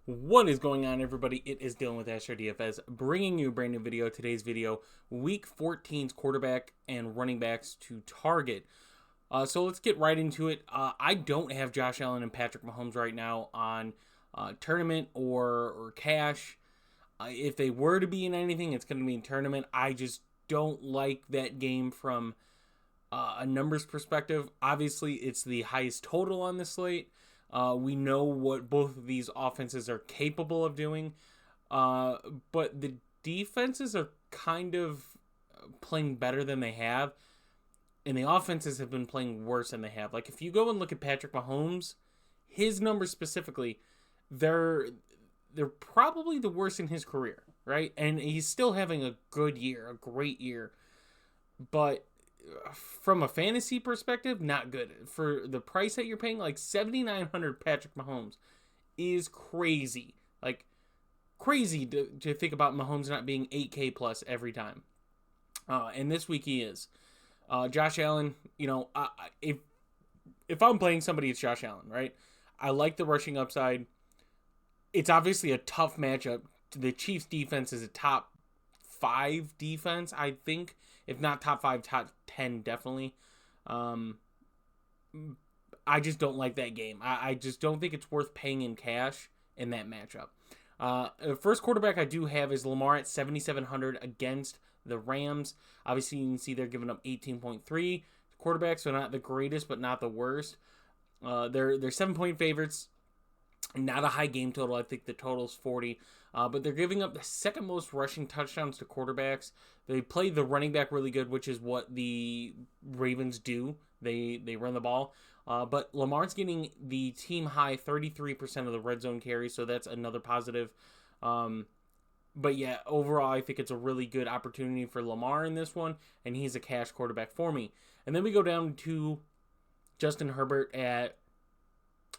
What is going on, everybody? It is Dylan with Astrodfs, bringing you a brand new video. Today's video, Week 14's quarterback and running backs to target. So let's get right into it. I don't have Josh Allen and Patrick Mahomes right now on tournament or cash. If they were to be in anything, it's going to be in tournament. I just don't like that game from a numbers perspective. Obviously, it's the highest total on the slate. We know what both of these offenses are capable of doing, but the defenses are kind of playing better than they have, and the offenses have been playing worse than they have. Like, if you go and look at Patrick Mahomes, his numbers specifically, they're probably the worst in his career, right? And he's still having a good year, a great year, but from a fantasy perspective, not good. For the price that you're paying, like $7,900 Patrick Mahomes is crazy. Like, crazy to think about Mahomes not being 8K plus every time. And this week he is. Josh Allen, if I'm playing somebody, it's Josh Allen, right? I like the rushing upside. It's obviously a tough matchup. The Chiefs defense is a top 5 defense, I think. If not top 5, top 10, definitely. I just don't like that game. I just don't think it's worth paying in cash in that matchup. First quarterback I do have is Lamar at 7,700 against the Rams. Obviously, you can see they're giving up 18.3 quarterbacks, so not the greatest, but not the worst. They're 7-point favorites. Not a high game total. I think the total's 40. But they're giving up the second most rushing touchdowns to quarterbacks. They play the running back really good, which is what the Ravens do. They run the ball. But Lamar's getting the team high 33% of the red zone carries, so that's another positive. But yeah, overall, I think it's a really good opportunity for Lamar in this one, and he's a cash quarterback for me. And then we go down to Justin Herbert at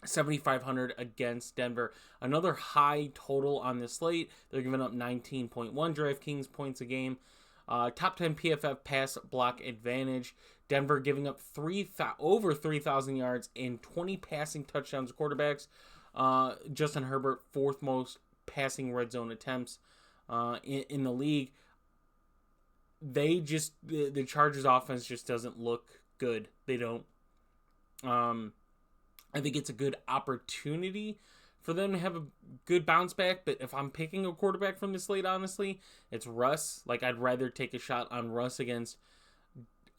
7,500 against Denver. Another high total on this slate. They're giving up 19.1 DraftKings points a game. Top 10 PFF pass block advantage. Denver giving up over 3,000 yards and 20 passing touchdowns to quarterbacks. Justin Herbert, 4th most passing red zone attempts in the league. The Chargers offense just doesn't look good. They don't. I think it's a good opportunity for them to have a good bounce back. But if I'm picking a quarterback from this slate, honestly, it's Russ. Like, I'd rather take a shot on Russ against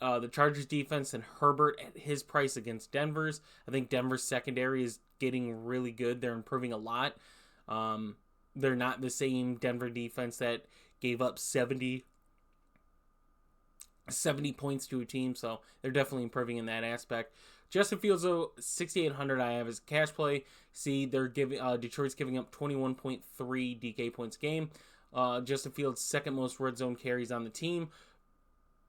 the Chargers defense than Herbert at his price against Denver's. I think Denver's secondary is getting really good. They're improving a lot. They're not the same Denver defense that gave up 70 points to a team. So they're definitely improving in that aspect. Justin Fields, though, 6,800 I have as a cash play. See, they're giving Detroit's giving up 21.3 DK points a game. Justin Fields, second most red zone carries on the team.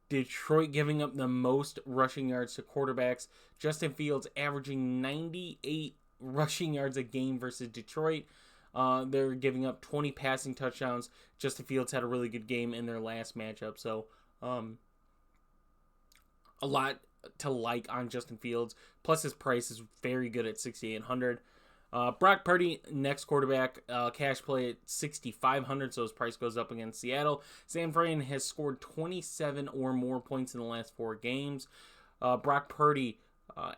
Detroit giving up the most rushing yards to quarterbacks. Justin Fields averaging 98 rushing yards a game versus Detroit. They're giving up 20 passing touchdowns. Justin Fields had a really good game in their last matchup. So, a lot to like on Justin Fields. Plus, his price is very good at 6,800. Brock Purdy, next quarterback, cash play at 6,500, so his price goes up against Seattle. San Fran has scored 27 or more points in the last 4 games. Brock Purdy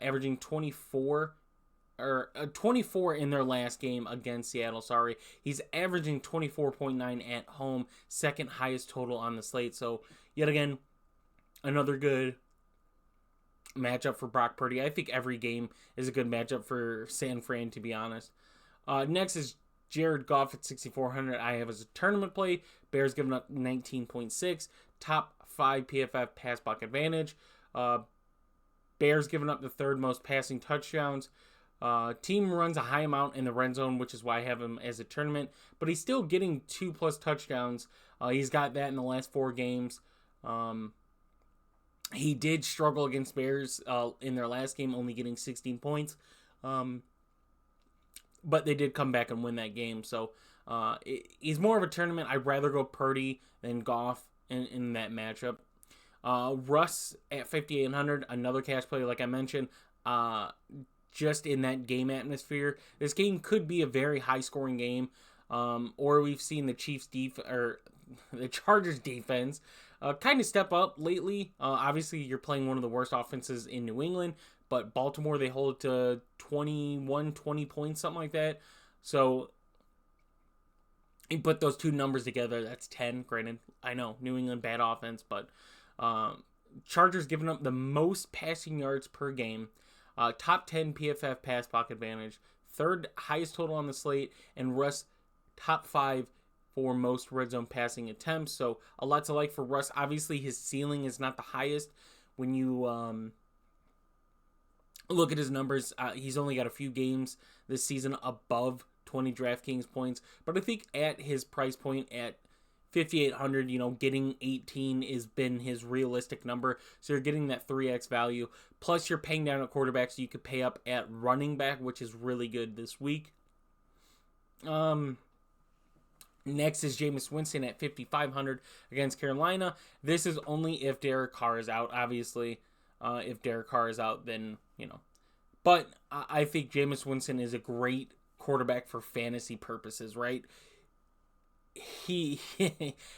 averaging 24 in their last game against Seattle. Sorry, he's averaging 24.9 at home, second highest total on the slate. So yet again, another good matchup for Brock Purdy. I think every game is a good matchup for San Fran, to be honest. Next is Jared Goff at 6,400. I have as a tournament play. Bears giving up 19.6. Top 5 PFF pass block advantage. Bears giving up the 3rd most passing touchdowns. Team runs a high amount in the red zone, which is why I have him as a tournament. But he's still getting 2+ touchdowns. He's got that in the last 4 games. He did struggle against Bears in their last game, only getting 16 points. But they did come back and win that game. So he's more of a tournament. I'd rather go Purdy than Goff in that matchup. Russ at 5,800, another cash play like I mentioned. just in that game atmosphere. This game could be a very high-scoring game, or we've seen the the Chargers defense kind of step up lately. Obviously, you're playing one of the worst offenses in New England, but Baltimore, they hold to 20 points, something like that. So you put those two numbers together, that's 10. Granted, I know, New England, bad offense, but Chargers giving up the most passing yards per game, top 10 PFF pass block advantage, third highest total on the slate, and Russ top 5 for most red zone passing attempts. So a lot to like for Russ. Obviously, his ceiling is not the highest. When you look at his numbers, he's only got a few games this season above 20 DraftKings points. But I think at his price point at 5,800, getting 18 has been his realistic number. So you're getting that 3x value. Plus, you're paying down at quarterback, so you could pay up at running back, which is really good this week. Next is Jameis Winston at 5,500 against Carolina. This is only if Derek Carr is out, obviously. If Derek Carr is out, then, But I think Jameis Winston is a great quarterback for fantasy purposes, right? He's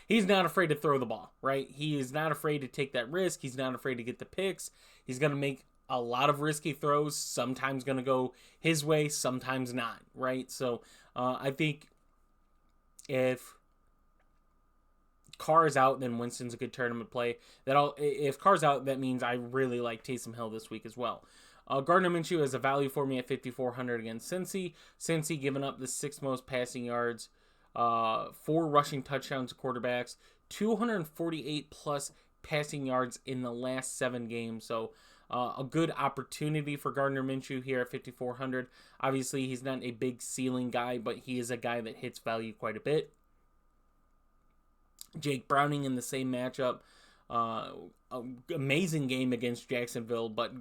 not afraid to throw the ball, right? He is not afraid to take that risk. He's not afraid to get the picks. He's going to make a lot of risky throws. Sometimes going to go his way, sometimes not, right? So I think if Carr is out, then Winston's a good tournament play. If Carr's out, that means I really like Taysom Hill this week as well. Gardner Minshew is a value for me at 5,400 against Cincy. Cincy giving up the 6th most passing yards, 4 rushing touchdowns to quarterbacks, 248 plus passing yards in the last 7 games. So a good opportunity for Gardner Minshew here at 5,400. Obviously, he's not a big ceiling guy, but he is a guy that hits value quite a bit. Jake Browning in the same matchup. Amazing game against Jacksonville, but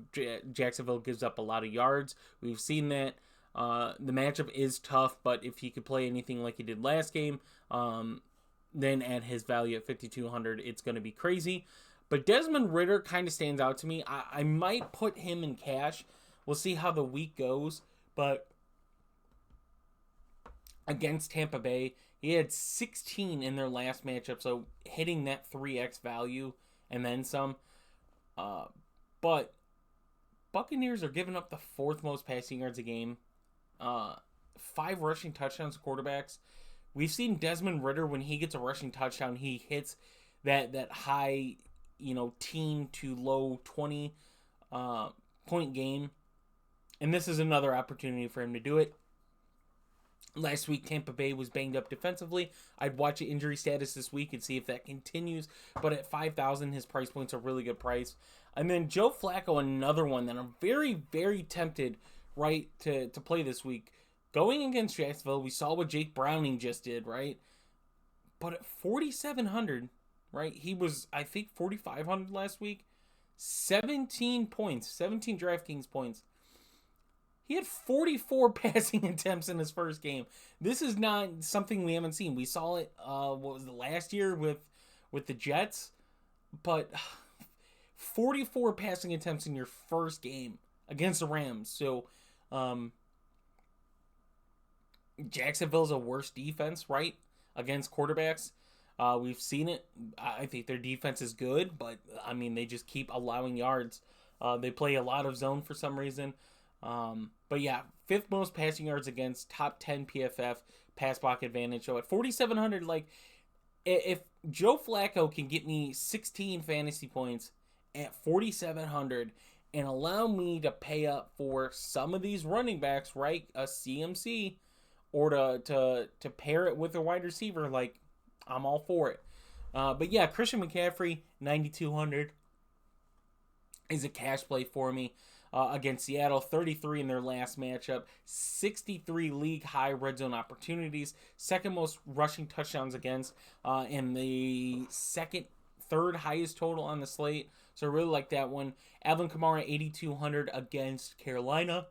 Jacksonville gives up a lot of yards. We've seen that. The matchup is tough, but if he could play anything like he did last game, then at his value at 5,200, it's going to be crazy. But Desmond Ritter kind of stands out to me. I might put him in cash. We'll see how the week goes. But against Tampa Bay, he had 16 in their last matchup, so hitting that 3x value and then some. But Buccaneers are giving up the 4th most passing yards a game. 5 rushing touchdowns to quarterbacks. We've seen Desmond Ritter, when he gets a rushing touchdown, he hits that high, teen to low 20 point game. And this is another opportunity for him to do it. Last week, Tampa Bay was banged up defensively. I'd watch an injury status this week and see if that continues. But at 5,000, his price point's a really good price. And then Joe Flacco, another one that I'm very, very tempted, right, to play this week. Going against Jacksonville, we saw what Jake Browning just did, right? But at 4,700, right, he was, I think, 4,500 last week. 17 points, 17 DraftKings points. He had 44 passing attempts in his first game. This is not something we haven't seen. We saw it, last year with the Jets? But 44 passing attempts in your first game against the Rams. So, Jacksonville's a worse defense, right, against quarterbacks. We've seen it. I think their defense is good, but, they just keep allowing yards. They play a lot of zone for some reason. But yeah, 5th most passing yards against, top 10 PFF pass block advantage. So at 4,700, if Joe Flacco can get me 16 fantasy points at 4,700 and allow me to pay up for some of these running backs, right, a CMC, or to pair it with a wide receiver, I'm all for it. But yeah, Christian McCaffrey, 9,200 is a cash play for me. Against Seattle, 33 in their last matchup, 63 league high red zone opportunities, 2nd most rushing touchdowns against, and the third highest total on the slate. So I really like that one. Alvin Kamara, 8,200 against Carolina,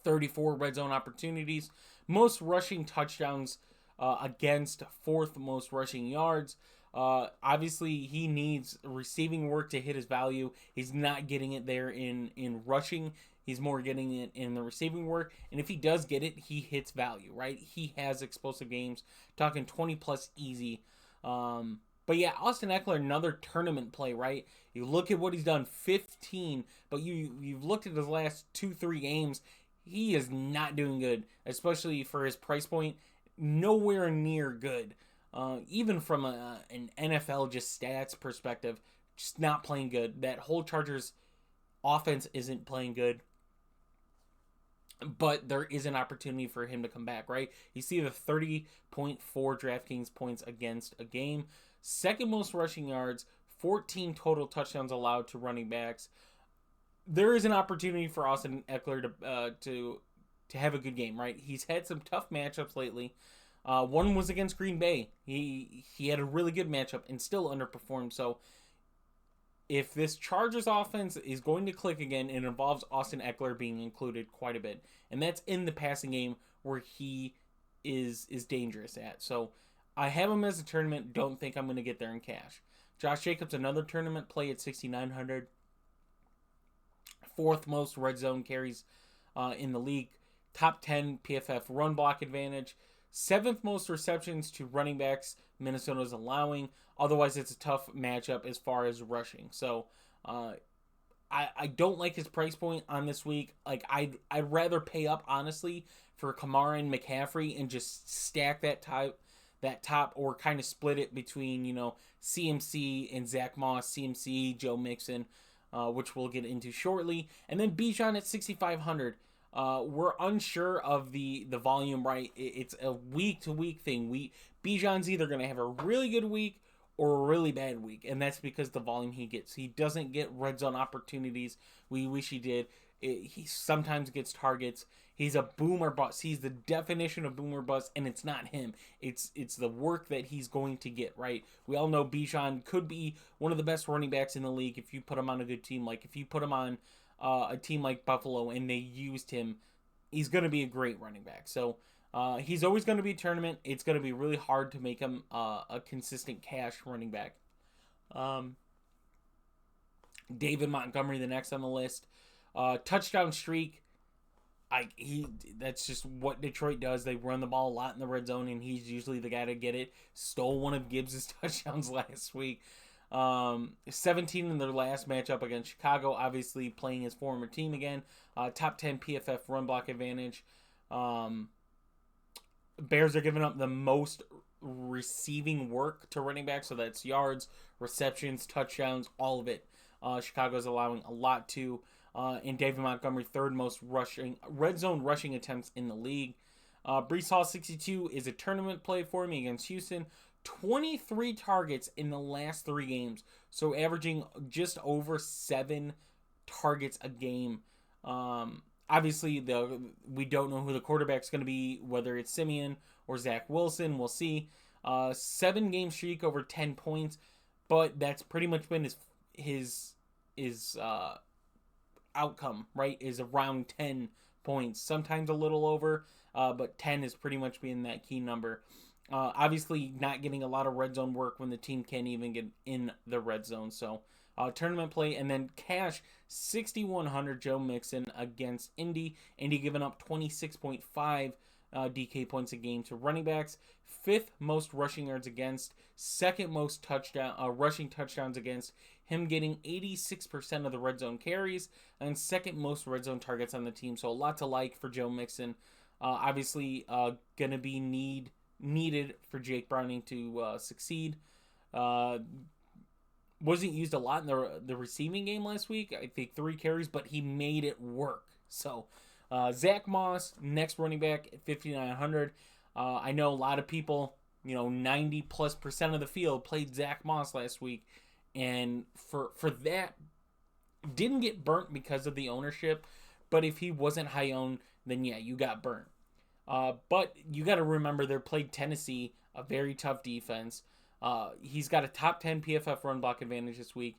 34 red zone opportunities, most rushing touchdowns against, 4th most rushing yards. Obviously, he needs receiving work to hit his value. He's not getting it there in rushing. He's more getting it in the receiving work. And if he does get it, he hits value, right? He has explosive games. Talking 20 plus easy. But yeah, Austin Eckler, another tournament play, right? You look at what he's done, 15. But you've looked at his last 2-3 games. He is not doing good, especially for his price point. Nowhere near good. Even from an NFL just stats perspective, just not playing good. That whole Chargers offense isn't playing good. But there is an opportunity for him to come back, right? You see the 30.4 DraftKings points against a game. Second most rushing yards, 14 total touchdowns allowed to running backs. There is an opportunity for Austin Eckler to have a good game, right? He's had some tough matchups lately. One was against Green Bay. He had a really good matchup and still underperformed. So if this Chargers offense is going to click again, it involves Austin Eckler being included quite a bit. And that's in the passing game where he is dangerous at. So I have him as a tournament. Don't think I'm going to get there in cash. Josh Jacobs, another tournament play at 6,900. Fourth most red zone carries in the league. Top 10 PFF run block advantage. Seventh most receptions to running backs Minnesota's allowing. Otherwise, it's a tough matchup as far as rushing. So, I don't like his price point on this week. Like, I'd rather pay up, honestly, for Kamara and McCaffrey and just stack that top, or kind of split it between, CMC and Zach Moss, CMC, Joe Mixon, which we'll get into shortly. And then Bijan at 6,500. We're unsure of the volume, right? It's a week-to-week thing. Bijan's either going to have a really good week or a really bad week, and that's because the volume he gets. He doesn't get red zone opportunities. We wish he did. He sometimes gets targets. He's a boomer bust. He's the definition of boomer bust, and it's not him. It's the work that he's going to get, right? We all know Bijan could be one of the best running backs in the league if you put him on a good team. Like if you put him on a team like Buffalo and they used him, he's going to be a great running back. So he's always going to be a tournament. It's going to be really hard to make him a consistent cash running back. David Montgomery, the next on the list. Touchdown streak. That's just what Detroit does. They run the ball a lot in the red zone, and he's usually the guy to get it. Stole one of Gibbs' touchdowns last week. 17 in their last matchup against Chicago, obviously playing his former team again. Top 10 PFF run block advantage. Bears are giving up the most receiving work to running back, so that's yards, receptions, touchdowns, all of it. Chicago's allowing a lot too. And David Montgomery, third most red zone rushing attempts in the league. Breece Hall 62 is a tournament play for me against Houston. 23 targets in the last 3 games, so averaging just over 7 targets a game. Obviously, we don't know who the quarterback's going to be, whether it's Simeon or Zach Wilson. We'll see. 7-game streak over 10 points, but that's pretty much been his outcome, right? Is around 10 points, sometimes a little over, but 10 is pretty much being that key number. Obviously, not getting a lot of red zone work when the team can't even get in the red zone. So, tournament play. And then cash, 6,100 Joe Mixon against Indy. Indy giving up 26.5 DK points a game to running backs. 5th most rushing yards against. 2nd most rushing touchdowns against. Him getting 86% of the red zone carries. And 2nd most red zone targets on the team. So, a lot to like for Joe Mixon. Obviously, going to be needed for Jake Browning to succeed. Wasn't used a lot in the receiving game last week. I think 3 carries, but he made it work. So, Zach Moss, next running back at 5,900. I know a lot of people, 90+% of the field played Zach Moss last week, and for that, didn't get burnt because of the ownership. But if he wasn't high owned, then yeah, you got burnt. But you got to remember they played Tennessee, a very tough defense. He's got a top 10 PFF run block advantage this week.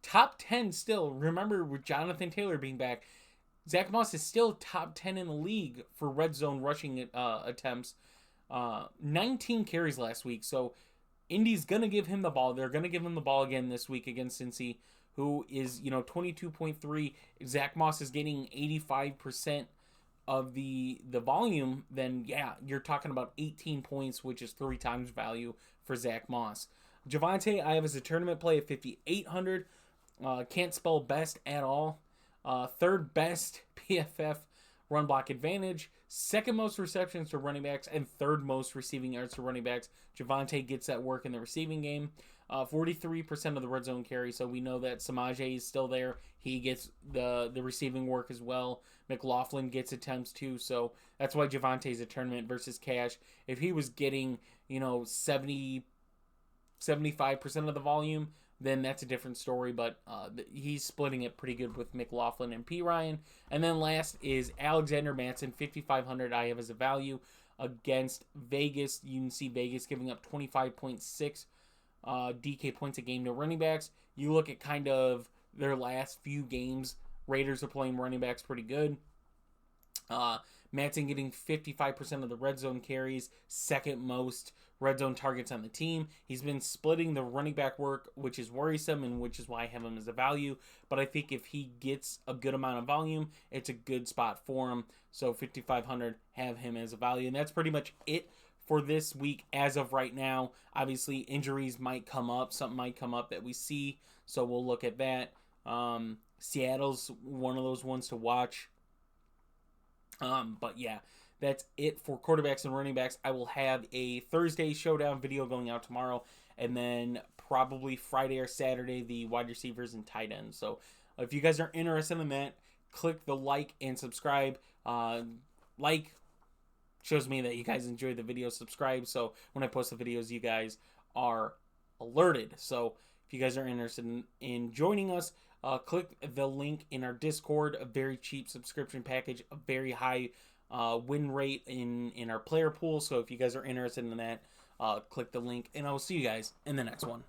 Top 10 still. Remember, with Jonathan Taylor being back, Zach Moss is still top 10 in the league for red zone rushing attempts. 19 carries last week. So Indy's going to give him the ball. They're going to give him the ball again this week against Cincy, who is, 22.3. Zach Moss is getting 85% of the volume, then yeah, you're talking about 18 points, which is 3 times value for Zach Moss. Javonte, I have as a tournament play at 5,800. Can't spell best at all. Third best PFF run block advantage. Second most receptions to running backs, and third most receiving yards to running backs. Javonte gets that work in the receiving game. 43% of the red zone carry, so we know that Samaje is still there. He gets the receiving work as well. McLaughlin gets attempts too, so that's why Javonte's a tournament versus Cash. If he was getting, 75% of the volume, then that's a different story, but he's splitting it pretty good with McLaughlin and P. Ryan. And then last is Alexander Mattson, 5,500 I have as a value against Vegas. You can see Vegas giving up 25.6 DK points a game to running backs. You look at kind of their last few games, Raiders are playing running backs pretty good. Mattson getting 55% of the red zone carries, second most red zone targets on the team. He's been splitting the running back work, which is worrisome and which is why I have him as a value. But I think if he gets a good amount of volume, it's a good spot for him. So 5,500, have him as a value. And that's pretty much it for this week as of right now. Obviously, injuries might come up. Something might come up that we see. So we'll look at that. Seattle's one of those ones to watch. But yeah, that's it for quarterbacks and running backs. I will have a Thursday showdown video going out tomorrow, and then probably Friday or Saturday, the wide receivers and tight ends. So if you guys are interested in that, click the like and subscribe. Like shows me that you guys enjoy the video. Subscribe, so when I post the videos, you guys are alerted. So if you guys are interested in joining us, click the link in our Discord. A very cheap subscription package, a very high win rate in our player pool. So if you guys are interested in that, click the link, and I will see you guys in the next one.